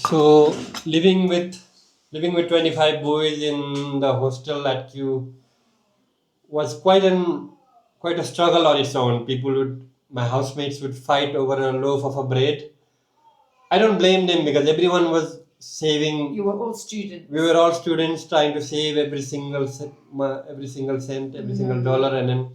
So living with 25 boys in the hostel at Q was quite a struggle on its own. My housemates would fight over a loaf of a bread. I don't blame them because everyone was saving. You were all students. We were all students trying to save every single cent, every single dollar, and then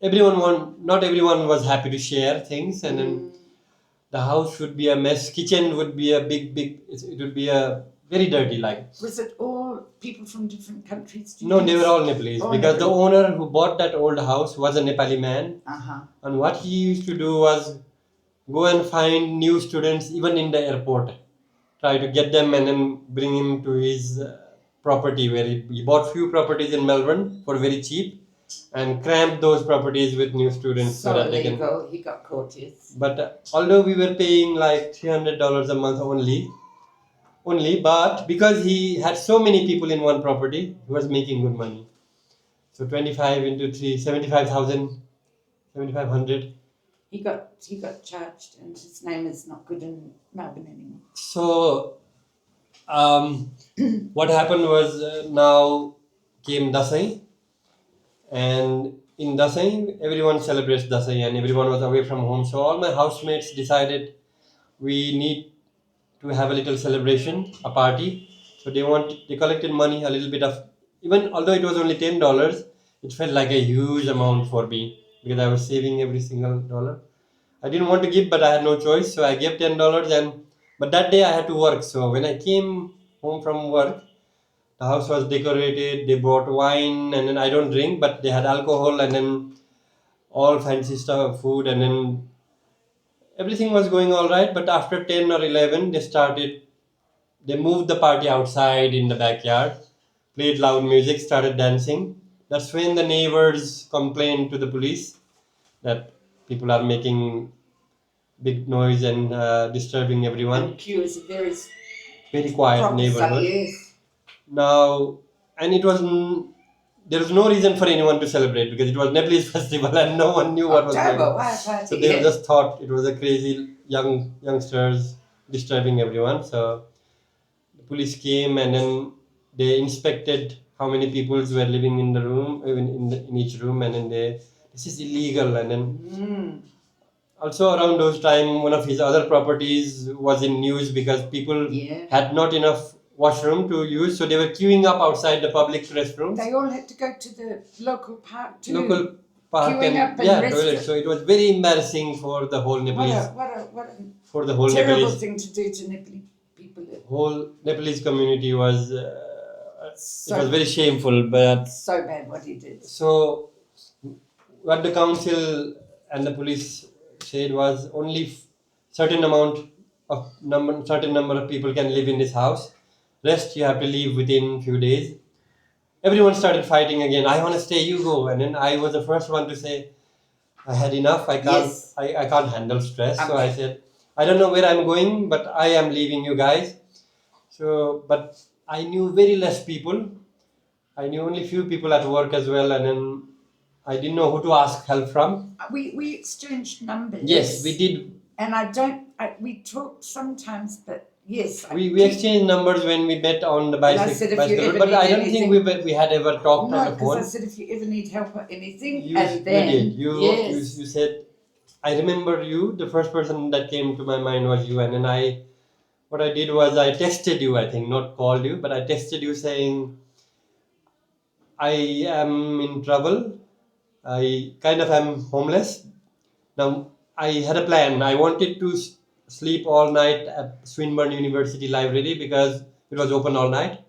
not everyone was happy to share things, and then the house would be a mess. Kitchen would be a it would be a very dirty, like. Was it all people from different countries? No, they were all Nepalese All because the Nepali. owner who bought that old house was a Nepali man, Uh-huh. and what he used to do was go and find new students even in the airport, try to get them and then bring him to his property where he bought few properties in Melbourne for very cheap and cramped those properties with new students so So that they can. illegal. He got caught, yes. But although we were paying like $300 a month only, but because he had so many people in one property, he was making good money. So 25 into 3, 75,000, 7,500. He got charged, and his name is not good in Melbourne anymore. So what happened was now came Dasai, and in Dasai everyone celebrates Dasai and everyone was away from home. So all my housemates decided we need to have a little celebration, a party. So they collected money, a little bit of, even although it was only $10, it felt like a huge amount for me because I was saving every single dollar. I didn't want to give, but I had no choice, so I gave $10. And but that day I had to work. So when I came home from work, the house was decorated. They brought wine, and then I don't drink, but they had alcohol, and then all fancy stuff, food, and then everything was going all right. But after 10 or 11, they moved the party outside in the backyard, played loud music, started dancing. That's when the neighbors complained to the police that people are making big noise and disturbing everyone. And Q is a very Very quiet proper neighborhood. yes. Now, and there was no reason for anyone to celebrate because it was Nepalese festival and no one knew what was going October, on. why a party? So they Yeah. just thought it was a crazy youngsters disturbing everyone. So the police came and then they inspected how many people were living in the room, even in each room, and then this is illegal. And then also around those time, one of his other properties was in news because people Yeah. had not enough washroom to use, so they were queuing up outside the public restrooms, They all had to go to the local park too. local park, Queuing up and and toilet. So it was very embarrassing for the whole Nepalese, What a for the whole terrible Nepalese, thing to do to Nepali people. whole Nepalese community was. So, It was very shameful, but so bad what he did. so what the council and the police said was only certain number of people can live in this house. Rest you have to leave within few days. Everyone started fighting again. I want to stay. You go. And then I was the first one to say I had enough. I can't. Yes. I can't handle stress. So Okay. I said I don't know where I'm going, but I am leaving you guys. So, but I knew very less people. I knew only few people at work as well, and then I didn't know who to ask help from. We exchanged numbers. Yes, we did. And we talked sometimes, but yes. We exchanged numbers when we met on the And I said, if you bicycle, ever but need I don't think anything- we had ever talked No, on the because I phone. said if you ever need help or anything, You, and then you did. yes. You said, I remember you. The first person that came to my mind was you, and then what I did was I texted you. I think not called you, but I texted you saying, I am in trouble. I kind of am homeless. Now, I had a plan. I wanted to sleep all night at Swinburne University Library because it was open all night.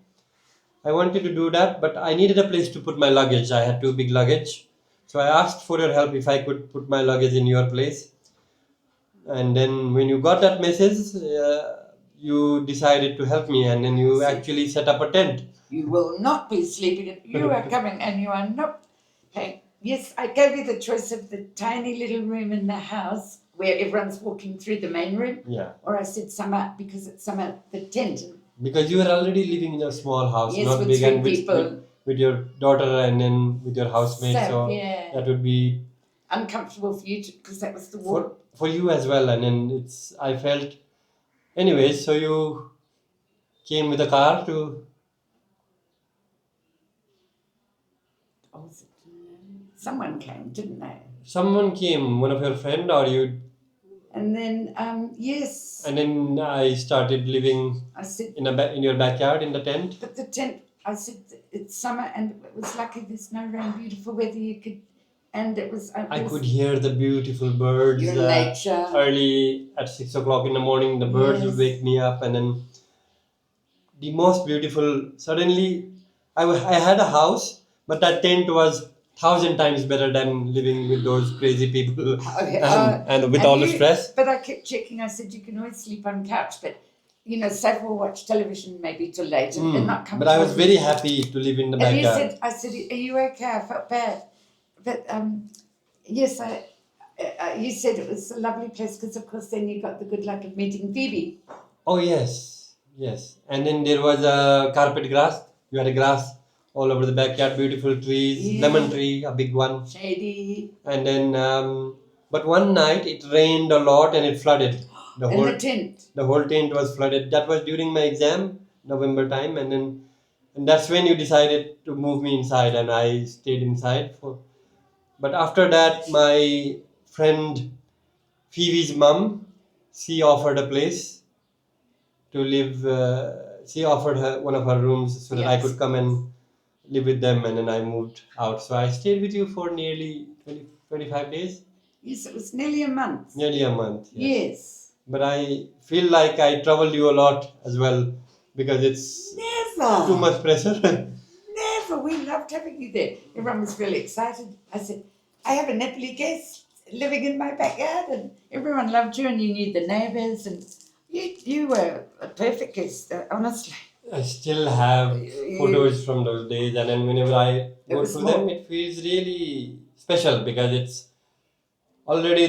I wanted to do that, but I needed a place to put my luggage. I had too big luggage. So I asked for your help if I could put my luggage in your place. And then when you got that message, you decided to help me, and then you actually set up a tent. You will not be sleeping. You are coming, and you are not paying. Yes, I gave you the choice of the tiny little room in the house where everyone's walking through the main room, Yeah. or I said summer because it's summer the tent. Because you were already living in a small house, Yes, not with big, three and people. with your daughter and then with your housemate. So, So yeah. that would be uncomfortable for you because that was the war. For you as well, and then I felt. Anyways, so you came with a car to. Oh, someone came, didn't they? Someone came, one of your friend, or you. And then, yes. And then I started living I said, in your backyard in the tent. but the tent, I said, it's summer and it was lucky there's no rain, beautiful weather you could, and it was. I could hear the beautiful birds. Your nature. Early at 6 o'clock in the morning, the birds would wake me up, and then the most beautiful. Suddenly, I had a house, but that tent was 1,000 times better than living with those crazy people and with all the stress. But I kept checking. I said you can always sleep on couch, but Sav will watch television maybe till late and not come. But I was very happy to live in the backyard. And I said, are you okay? I felt bad, but yes, you said it was a lovely place because of course then you got the good luck of meeting Phoebe. Oh yes, and then there was a carpet grass. You had a grass all over the backyard, beautiful trees, lemon tree, a big one. Shady. And then, but one night it rained a lot and it flooded. The whole tent was flooded. That was during my exam, November time, and that's when you decided to move me inside, and I stayed inside for. But after that, my friend Phoebe's mum, she offered a place to live. She offered her one of her rooms so that I could come and live with them, and then I moved out. So I stayed with you for nearly 25 days. Yes, it was nearly a month. Nearly a month. Yes. But I feel like I troubled you a lot as well because it's never too much pressure. Never. We loved having you there. Everyone was really excited. I said, I have a Nepali guest living in my backyard, and everyone loved you, and you knew the neighbours, and you were a perfect guest, honestly. I still have photos from those days, and then whenever I go through them, it feels really special because it's already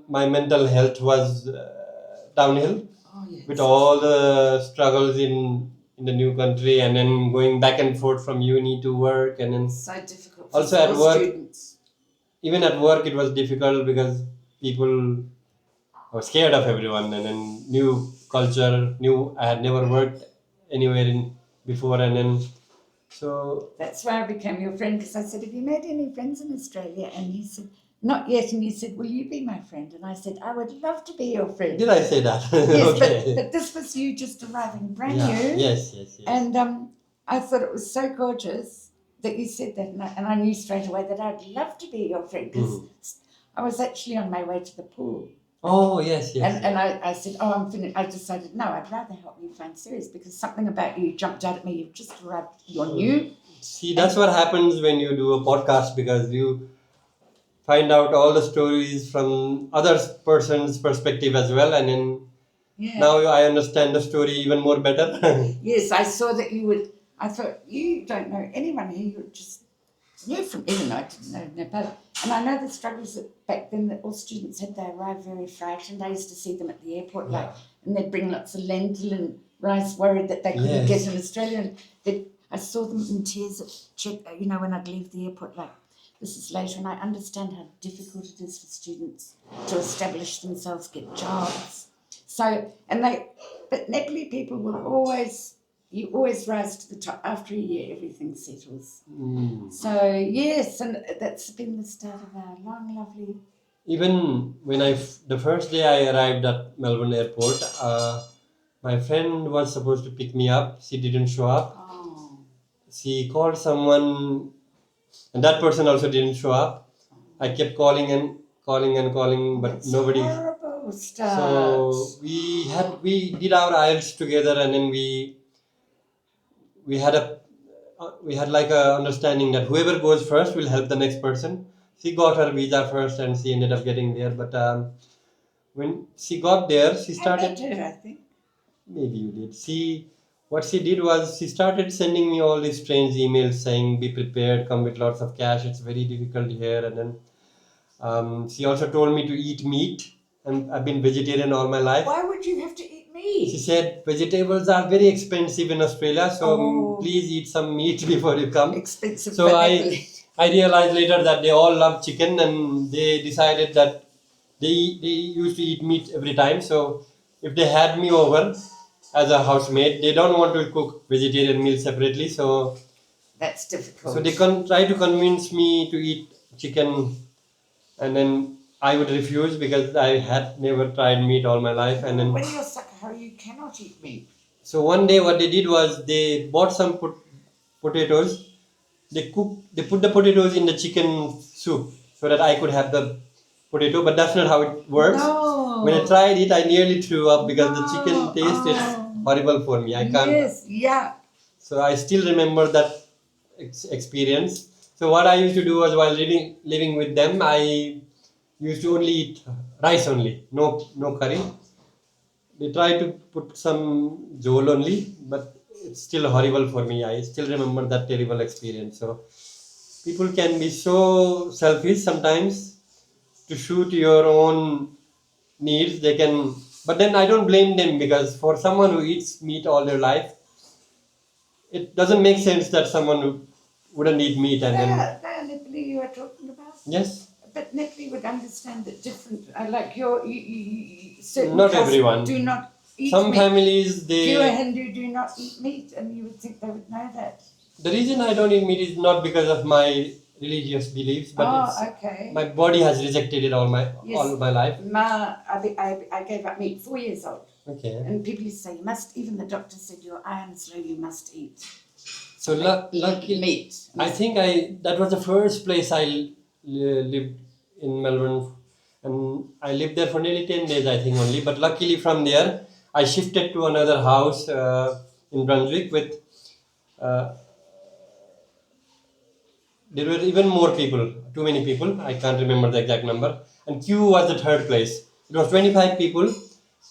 my mental health was downhill with all the struggles in the new country, and then going back and forth from uni to work, and then so difficult. Also at work, students. Even at work, it was difficult because people were scared of everyone, and then new culture, I had never worked anywhere before, and then so that's why I became your friend, because I said, have you made any friends in Australia? And you said, not yet. And you said, will you be my friend? And I said, I would love to be your friend. Did I say that? Yes, okay. but this was you just arriving brand new. Yes. And I thought it was so gorgeous that you said that, and I knew straight away that I'd love to be your friend, because I was actually on my way to the pool. Oh, yes. And I said, I'm finished. I decided, no, I'd rather help you find Ceres, because something about you jumped out at me. You've just arrived. You're new. See, that's what happens when you do a podcast, because you find out all the stories from other person's perspective as well, and then now I understand the story even more better. Yes, I saw that you would. I thought, you don't know anyone here. You just knew from, even though I didn't know Nepal. And I know the struggles that back then that all students had. They arrived very frightened. I used to see them at the airport, and they'd bring lots of lentil and rice, worried that they couldn't get in Australia. And I saw them in tears when I'd leave the airport, this is later, and I understand how difficult it is for students to establish themselves, get jobs. So, but Nepali people you always rise to the top. After a year, everything settles. So, yes, and that's been the start of our long, lovely... Even when the first day I arrived at Melbourne airport, my friend was supposed to pick me up. She didn't show up. Oh. She called someone, and that person also didn't show up. I kept calling, but that's nobody. Horrible start. So we did our IELTS together, and then we had like a understanding that whoever goes first will help the next person. She got her visa first, and she ended up getting there. But when she got there, she started. I met her, I think. Maybe you did. What she did was she started sending me all these strange emails saying, "Be prepared, come with lots of cash. It's very difficult here." And then she also told me to eat meat, and I've been vegetarian all my life. Why would you have to eat meat? She said vegetables are very expensive in Australia, so please eat some meat before you come. Expensive. So I realized later that they all love chicken, and they decided that they used to eat meat every time. So if they had me over as a housemaid, they don't want to cook vegetarian meal separately. That's So difficult. they try to convince me to eat chicken, and then I would refuse because I had never tried meat all my life. And then When you're Sakahara, you cannot eat meat. so one day what they did was they bought some potatoes. They put the potatoes in the chicken soup so that I could have the potato, but that's not how it works. No. When I tried it, I nearly threw up because the chicken taste is Oh. horrible for me. I can't. Yes, yeah. So I still remember that experience. So what I used to do was while living with them, I used to only eat rice only, no curry. They try to put some jol only, but it's still horrible for me. I still remember that terrible experience. So people can be so selfish sometimes to shoot your own needs. They can, but then I don't blame them because for someone who eats meat all their life, it doesn't make sense that someone who wouldn't eat meat and then They are Nepali you are talking about. yes, But Nepali would understand that different, like certain not castes everyone. do not eat Some meat. families Pure they Hindu do not eat meat, and you would think they would know that. the reason I don't eat meat is not because of my religious beliefs, but Oh, it's okay. my body has rejected it all Yes. my life. I gave up meat 4 years old, Okay. and people used to say you must. Even the doctor said your iron's low, you must eat. So lucky meat. I think that was the first place I lived in Melbourne, and I lived there for nearly 10 days, I think only. But luckily from there, I shifted to another house in Brunswick with. Uh, there were even more people, too many people. I can't remember the exact number. And Q was the third place. It was 25 people,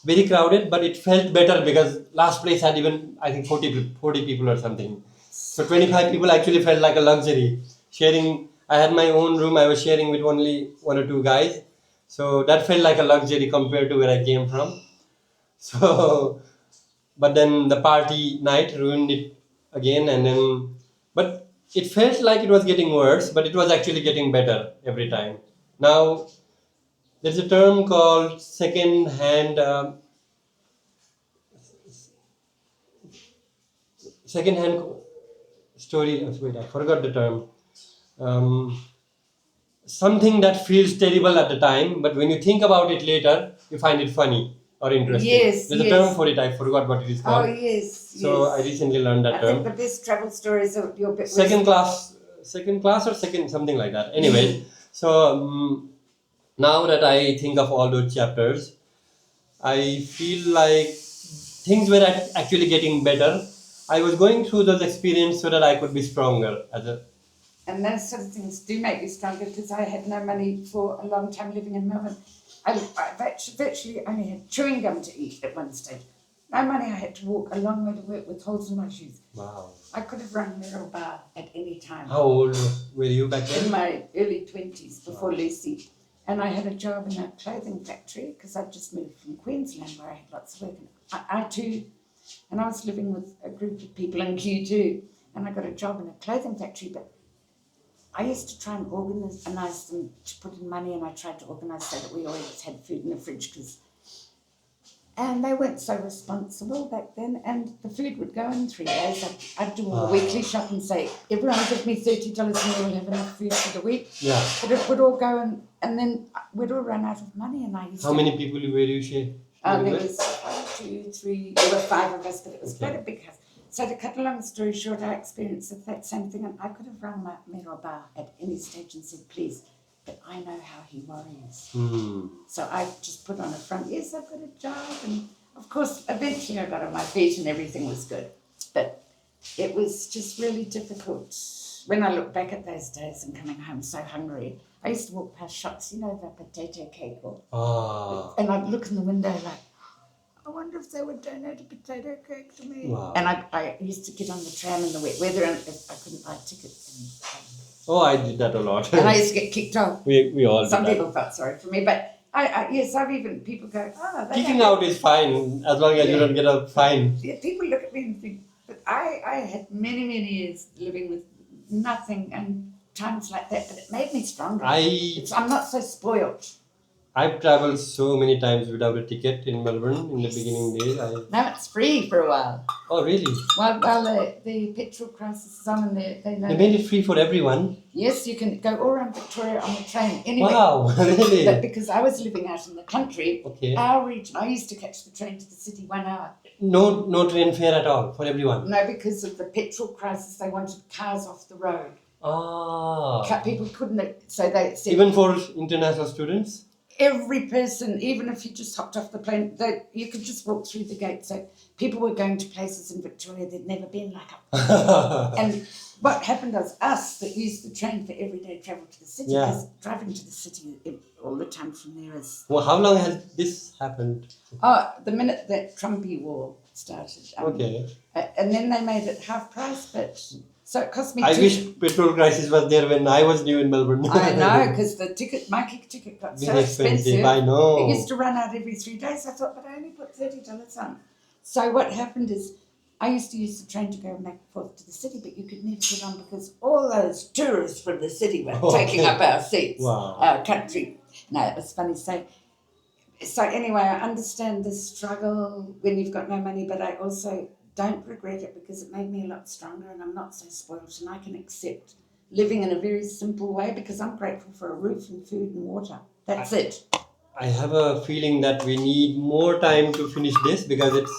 very crowded, but it felt better because last place had even I think 40 people or something. So 25 people actually felt like a luxury. Sharing, I had my own room. I was sharing with only one or two guys. So that felt like a luxury compared to where I came from. So, but then the party night ruined it again, and then, but it felt like it was getting worse, but it was actually getting better every time. Now, there's a term called second hand, second hand story. Wait, I forgot the term. Um, Something that feels terrible at the time, but when you think about it later, you find it funny or interesting. Yes, There's a yes. term for it. I forgot what it is Oh called. yes, So I yes. recently learned that I term. think the best travel stories are your bit. Second class or second something like that. Anyway, so now that I think of all those chapters, I feel like things were actually getting better. I was going through those experiences so that I could be stronger as a. And those sort of things do make you stronger because I had no money for a long time living in Melbourne. I virtually only had chewing gum to eat at one stage. No money, I had to walk a long way to work with holes in my shoes. Wow. I could have run Merrill Bar at any time. How old were you back then? In my early 20s, before Lucy. And I had a job in a clothing factory because I'd just moved from Queensland where I had lots of work. And I too, and I was living with a group of people in Q2, and I got a job in a clothing factory, but I used to try and organise them to put in money, and I tried to organise so that we always had food in the fridge and they weren't so responsible back then, and the food would go in 3 days. I'd do a weekly shop and say, everyone give me $30 and we will have enough food for the week. Yeah. But it would all go in, and then we'd all run out of money, and I used How many people were you sharing? there was 1, 2, 3, there were 5 of us, but it was quite a big house. So to cut a long story short, I experienced that same thing, and I could have rung my Mero Bar at any stage and said, please, but I know how he worries. So I just put on a front, yes, I've got a job, and of course, eventually I got on my feet and everything was good. But it was just really difficult. When I look back at those days and coming home so hungry, I used to walk past shops, the potato cake, and I'd look in the window like, I wonder if they would donate a potato cake to me. Wow. And I used to get on the tram in the wet weather, and if I couldn't buy a ticket. I did that a lot. And I used to get kicked off. we all Some did people felt sorry for me, but yes, I've even, people go, Kicking out is fine as long as you don't get a fine. Yeah, people look at me and think, but I had many years living with nothing and times like that, but it made me stronger. I I'm not so spoiled. I've traveled so many times without a ticket in Melbourne in the beginning days. Now it's free for a while. Oh, really? While the petrol crisis is on, and they know. They made it free for everyone. Yes, you can go all around Victoria on the train anyway. Wow, really? But because I was living out in the country, Okay. our region, I used to catch the train to the city 1 hour. No train fare at all for everyone. No, because of the petrol crisis, they wanted cars off the road. People couldn't, so they said Even for international students? every person, even if you just hopped off the plane, you could just walk through the gate. So people were going to places in Victoria they'd never been, like up. And what happened was us that used the train for everyday travel to the city, because driving to the city all the time from there is... Well, how long has this happened? Oh, the minute that Trumpy war started. Okay. And then they made it half price, but... So it cost me... I wish petrol crisis was there when I was new in Melbourne. I know, because my ticket got so expensive. I know. It used to run out every 3 days. I thought, but I only put $30 on. So what happened is, I used to use the train to go back and forth to the city, but you could never get on because all those tourists from the city were taking up our seats, our country. No, it was funny. So anyway, I understand the struggle when you've got no money, but I also don't regret it because it made me a lot stronger, and I'm not so spoiled, and I can accept living in a very simple way because I'm grateful for a roof and food and water. That's it. I have a feeling that we need more time to finish this because it's...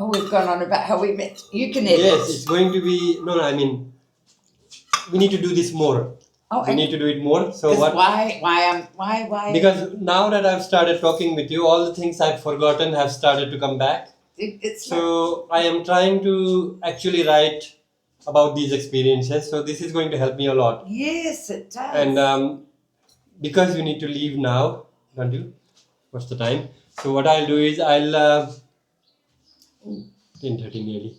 Oh, we've gone on about how we met. You can edit. Yes, it's going to be... No, I mean, we need to do this more. We need to do it more. So what? Why? Because now that I've started talking with you, all the things I've forgotten have started to come back. So I am trying to actually write about these experiences. So this is going to help me a lot. Yes, it does. And because you need to leave now, don't you? What's the time? So what I'll do is I'll 10:30 nearly.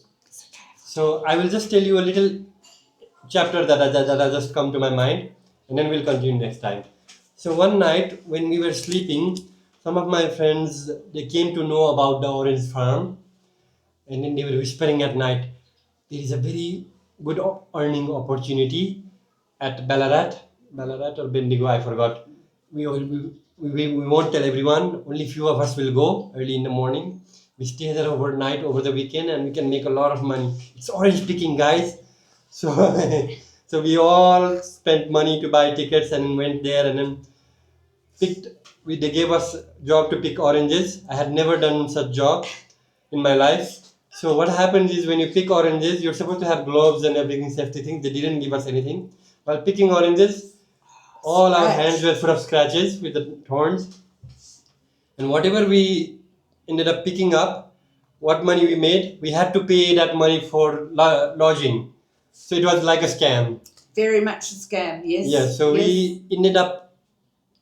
So I will just tell you a little chapter that has just come to my mind, and then we'll continue next time. So one night when we were sleeping, some of my friends, they came to know about the orange farm, and then they were whispering at night, there is a very good earning opportunity at Ballarat or Bendigo, I forgot. We won't tell everyone, only few of us will go early in the morning. We stay there overnight, over the weekend, and we can make a lot of money. It's orange picking, guys. So, so we all spent money to buy tickets and went there, and then they gave us job to pick oranges. I had never done such job in my life. So what happens is when you pick oranges, you're supposed to have gloves and everything, safety things. They didn't give us anything. While picking oranges, all our hands were full of scratches with the thorns. And whatever we ended up picking up, what money we made, we had to pay that money for lodging. So it was like a scam. Very much a scam, yes. Yeah, so we ended up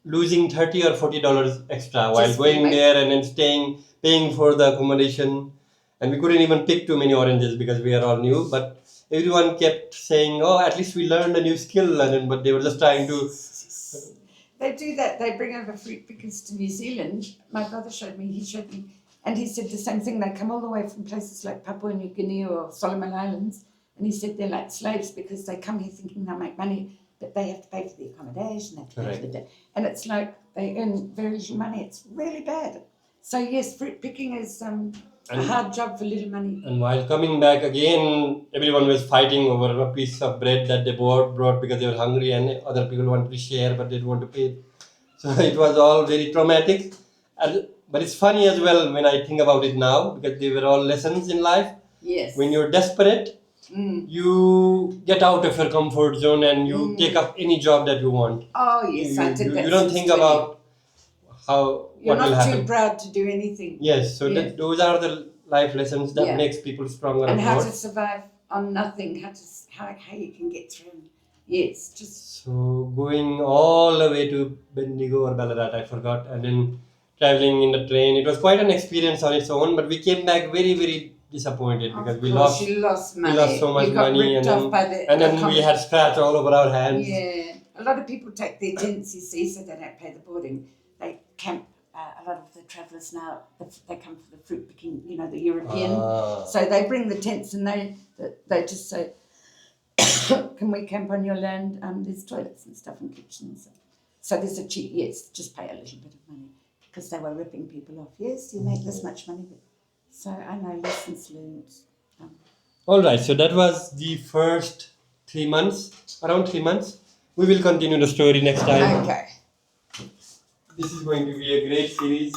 losing $30 or $40 extra while going there and then paying for the accommodation. And we couldn't even pick too many oranges because we are all new. But everyone kept saying, oh, at least we learned a new skill. But they were just trying to... They do that. They bring over fruit pickers to New Zealand. My brother showed me. And he said the same thing. They come all the way from places like Papua New Guinea or Solomon Islands. And he said they're like slaves because they come here thinking they'll make money, but they have to pay for the accommodation, they have to pay for the day. And it's like they earn very little money. It's really bad. So yes, fruit picking is a hard job for little money. And while coming back again, everyone was fighting over a piece of bread that they brought because they were hungry, and other people wanted to share but they didn't want to pay. So it was all very traumatic. But it's funny as well when I think about it now because they were all lessons in life. Yes. When you're desperate, you get out of your comfort zone and you take up any job that you want. Oh yes, I did that. You don't think about you're what will not happen. too proud to do anything. Yes, so those are the life lessons that makes people stronger and how more. to survive on nothing, how you can get through. Yes, just so going all the way to Bendigo or Ballarat, I forgot, and then traveling in the train. It was quite an experience on its own, but we came back very, very disappointed because we lost money. We lost so much money, and then we had scratch all over our hands. Yeah, a lot of people take their tents, you see, so they don't pay the boarding. They camp. A lot of the travellers now, they come for the fruit picking, the European. So they bring the tents and they just say, can we camp on your land? There's toilets and stuff and kitchens. So there's a cheap, yes, just pay a little bit of money because they were ripping people off. Yes, you make this much money. But, so I know lessons learned. All right, so that was the first 3 months, around 3 months. We will continue the story next time. Okay. This is going to be a great series.